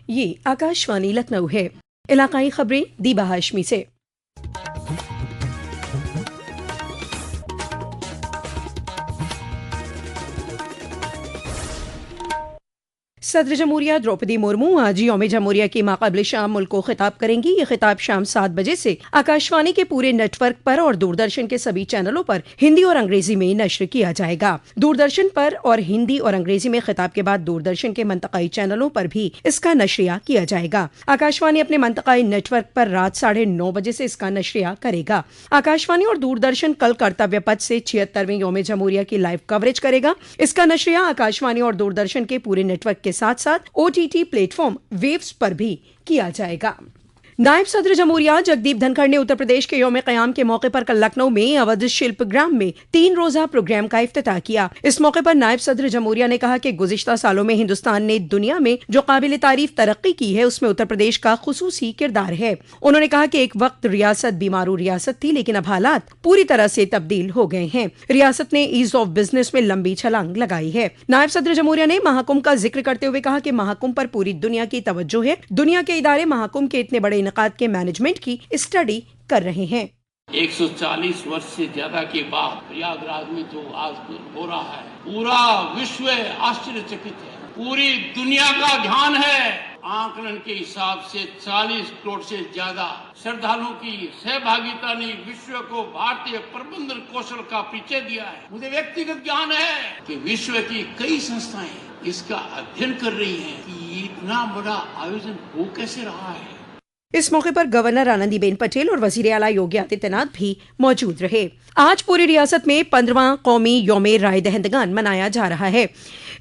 ये आकाशवाणी लखनऊ है। इलाकाई खबरें दीबा हाशमी से। सदर जमहूरिया द्रौपदी मुर्मू आज यौम जमहूरिया की माक़ाबिल शाम मुल्क को खिताब करेंगी। ये खिताब शाम 7 बजे से आकाशवाणी के पूरे नेटवर्क पर और दूरदर्शन के सभी चैनलों पर हिंदी और अंग्रेजी में नश्र किया जाएगा। दूरदर्शन पर और हिंदी और अंग्रेजी में खिताब के बाद दूरदर्शन के मंतकाई चैनलों पर भी इसका नश्रिया किया जाएगा। आकाशवाणी अपने मंतकाई नेटवर्क पर रात 9:30 बजे से इसका नश्रिया करेगा। आकाशवाणी और दूरदर्शन कल कर्तव्य पथ से 76वें यौम जमहूरिया की लाइव कवरेज करेगा। इसका नश्रिया आकाशवाणी और दूरदर्शन के पूरे नेटवर्क के साथ साथ OTT प्लेटफॉर्म वेव्स पर भी किया जाएगा। नायब सदर जमहूरिया जगदीप धनखड़ ने उत्तर प्रदेश के यौम क़याम के मौके पर कल लखनऊ में अवध शिल्प ग्राम में 3 रोजा प्रोग्राम का इफ्तिताह किया। इस मौके पर नायब सदर जमहूरिया ने कहा कि गुज़िश्ता सालों में हिंदुस्तान ने दुनिया में जो काबिल तारीफ तरक्की की है उसमें उत्तर प्रदेश का खुसूसी किरदार है। उन्होंने कहा कि एक वक्त रियासत बीमारू रियासत थी, लेकिन अब हालात पूरी तरह से तब्दील हो गए हैं। रियासत ने ईज ऑफ बिजनेस में लंबी छलांग लगाई है। नायब सदर जमहूरिया ने महाकुंभ का जिक्र करते हुए कहा कि महाकुंभ पर पूरी दुनिया की तवज्जो है। दुनिया के इदारे महाकुंभ के इतने बड़े इनकाद के मैनेजमेंट की स्टडी कर रहे हैं। 140 वर्ष से ज्यादा के बाद प्रयागराज में जो आज हो रहा है, पूरा विश्व आश्चर्यचकित है। पूरी दुनिया का ध्यान है। आंकलन के हिसाब से 40 करोड़ से ज्यादा श्रद्धालुओं की सहभागिता ने विश्व को भारतीय प्रबंधन कौशल का परिचय दिया है। मुझे व्यक्तिगत ज्ञान है कि विश्व की कई संस्थाएं इसका अध्ययन कर रही हैं कि इतना बड़ा आयोजन हो कैसे रहा है। इस मौके पर गवर्नर आनंदीबेन पटेल और वजीर आला योगी आदित्यनाथ भी मौजूद रहे। आज पूरी रियासत में 15वां कौमी यौम राय दहिंदगान मनाया जा रहा है।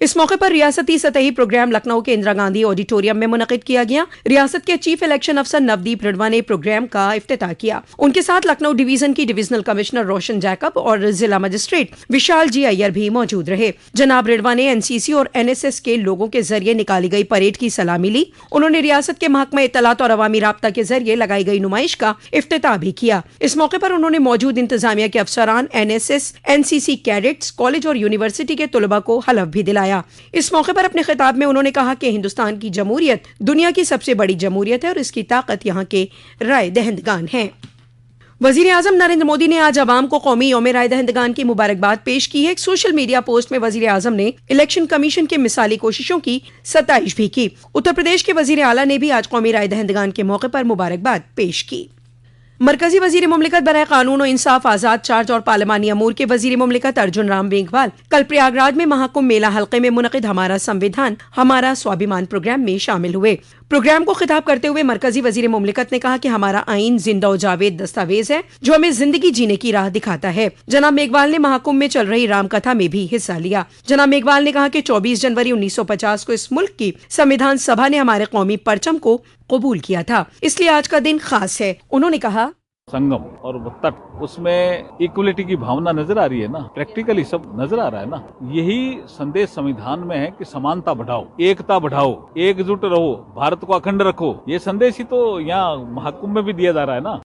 इस मौके पर रियासती सतही प्रोग्राम लखनऊ के इंदिरा गांधी ऑडिटोरियम में मुनक़िद किया गया। रियासत के चीफ इलेक्शन अफसर नवदीप रिडवा ने प्रोग्राम का इफ्तिताह किया। उनके साथ लखनऊ डिवीजन की डिविजनल कमिश्नर रोशन जैकब और जिला मजिस्ट्रेट विशाल जी अय्यर भी मौजूद रहे। जनाब रिडवा ने NCC और NSS के लोगों के जरिए निकाली गई परेड की सलामी ली। उन्होंने रियासत के महकमा इत्तलात और अवामी राब्ता के जरिए लगाई गई नुमाइश का इफ्तिताह भी किया। इस मौके पर उन्होंने मौजूद इंतजामिया के अफसरान, NSS, NCC कैडेट्स, कॉलेज और यूनिवर्सिटी के तुलबा को हलफ भी दिलाया। इस मौके पर अपने खिताब में उन्होंने कहा कि हिंदुस्तान की जमहूरियत दुनिया की सबसे बड़ी जमहूरियत है और इसकी ताकत यहाँ के राय दहिंदगान है। वजीर आजम नरेंद्र मोदी ने आज अवाम को कौमी यौम राय दहिंदगान की मुबारकबाद पेश की है। एक सोशल मीडिया पोस्ट में वजीर आजम ने इलेक्शन कमीशन के मिसाली कोशिशों की सताइश भी की। उत्तर प्रदेश के वजीर आला ने भी आज कौमी राय दहिंदगान के मौके पर मुबारकबाद पेश की। मरकजी वजीर मुमलिकत बराए कानून और इंसाफ, आजाद चार्ज और पार्लिमानी अमूर के वजीर मुमलिकत अर्जुन राम मेघवाल कल प्रयागराज में महाकुंभ मेला हल्के में मुनक़िद हमारा संविधान हमारा स्वाभिमान प्रोग्राम में शामिल हुए। प्रोग्राम को खिताब करते हुए मरकजी वजीर मुमलिकत ने कहा कि हमारा आईन जिंदा और जावेद दस्तावेज है जो हमें जिंदगी जीने की राह दिखाता है। जनाब मेघवाल ने महाकुंभ में चल रही रामकथा में भी हिस्सा लिया। जनाब मेघवाल ने कहा कि 24 जनवरी 1950 को इस मुल्क की संविधान सभा ने हमारे कौमी परचम को कबूल किया था, इसलिए आज का दिन खास है। उन्होंने कहा संगम और तट, उसमें इक्वलिटी की भावना नजर आ रही है ना, प्रैक्टिकली सब नजर आ रहा है ना। यही संदेश संविधान में है कि समानता बढ़ाओ, एकता बढ़ाओ, एकजुट रहो, भारत को अखंड रखो। ये संदेश ही तो यहाँ महाकुंभ में भी दिया जा रहा है ना।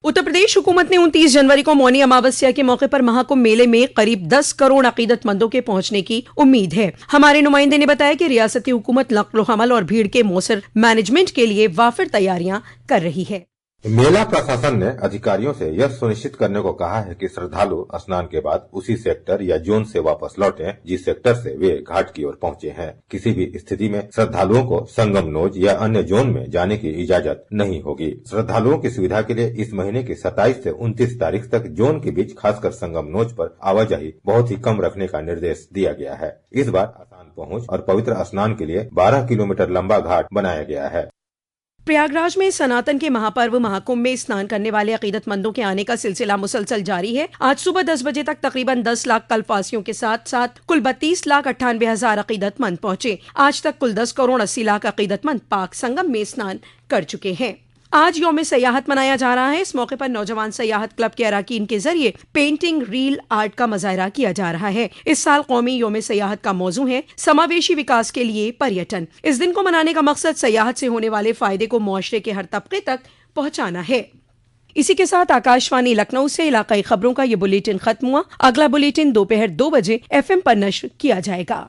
उत्तर प्रदेश हुकूमत ने 29 जनवरी को मौनी अमावस्या के मौके पर महाकुंभ मेले में करीब 10 करोड़ अकीदतमंदों के पहुंचने की उम्मीद है। हमारे नुमाइंदे ने बताया कि रियासती हुकूमत नक्ल हमल और भीड़ के मौसर मैनेजमेंट के लिए वाफिर तैयारियां कर रही है। मेला प्रशासन ने अधिकारियों से यह सुनिश्चित करने को कहा है कि श्रद्धालु स्नान के बाद उसी सेक्टर या जोन से वापस लौटें जिस सेक्टर से वे घाट की ओर पहुंचे हैं। किसी भी स्थिति में श्रद्धालुओं को संगम नोज या अन्य जोन में जाने की इजाजत नहीं होगी। श्रद्धालुओं की सुविधा के लिए इस महीने की 27 से 29 तारीख तक जोन के बीच खासकर संगम नोज पर आवाजाही बहुत ही कम रखने का निर्देश दिया गया है। इस बार आसान पहुँच और पवित्र स्नान के लिए 12 किलोमीटर लंबा घाट बनाया गया है। प्रयागराज में सनातन के महापर्व महाकुंभ में स्नान करने वाले अकीदतमंदों के आने का सिलसिला मुसलसल जारी है। आज सुबह 10 बजे तक तकरीबन 10 लाख कल्पवासियों के साथ साथ कुल 32,98,000 अकीदतमंद पहुंचे। आज तक कुल 10 करोड़ 80 लाख अकीदतमंद पाक संगम में स्नान कर चुके हैं। आज यौम सयाहत मनाया जा रहा है। इस मौके पर नौजवान सयाहत क्लब के अराकीन के जरिए पेंटिंग, रील आर्ट का मुजाहरा किया जा रहा है। इस साल कौमी यौम सयाहत का मौजू है समावेशी विकास के लिए पर्यटन। इस दिन को मनाने का मकसद सयाहत से होने वाले फायदे को मुआशरे के हर तबके तक पहुंचाना है। इसी के साथ आकाशवाणी लखनऊ से इलाकाई खबरों का ये बुलेटिन खत्म हुआ। अगला बुलेटिन दोपहर 2 बजे FM पर नश्र किया जाएगा।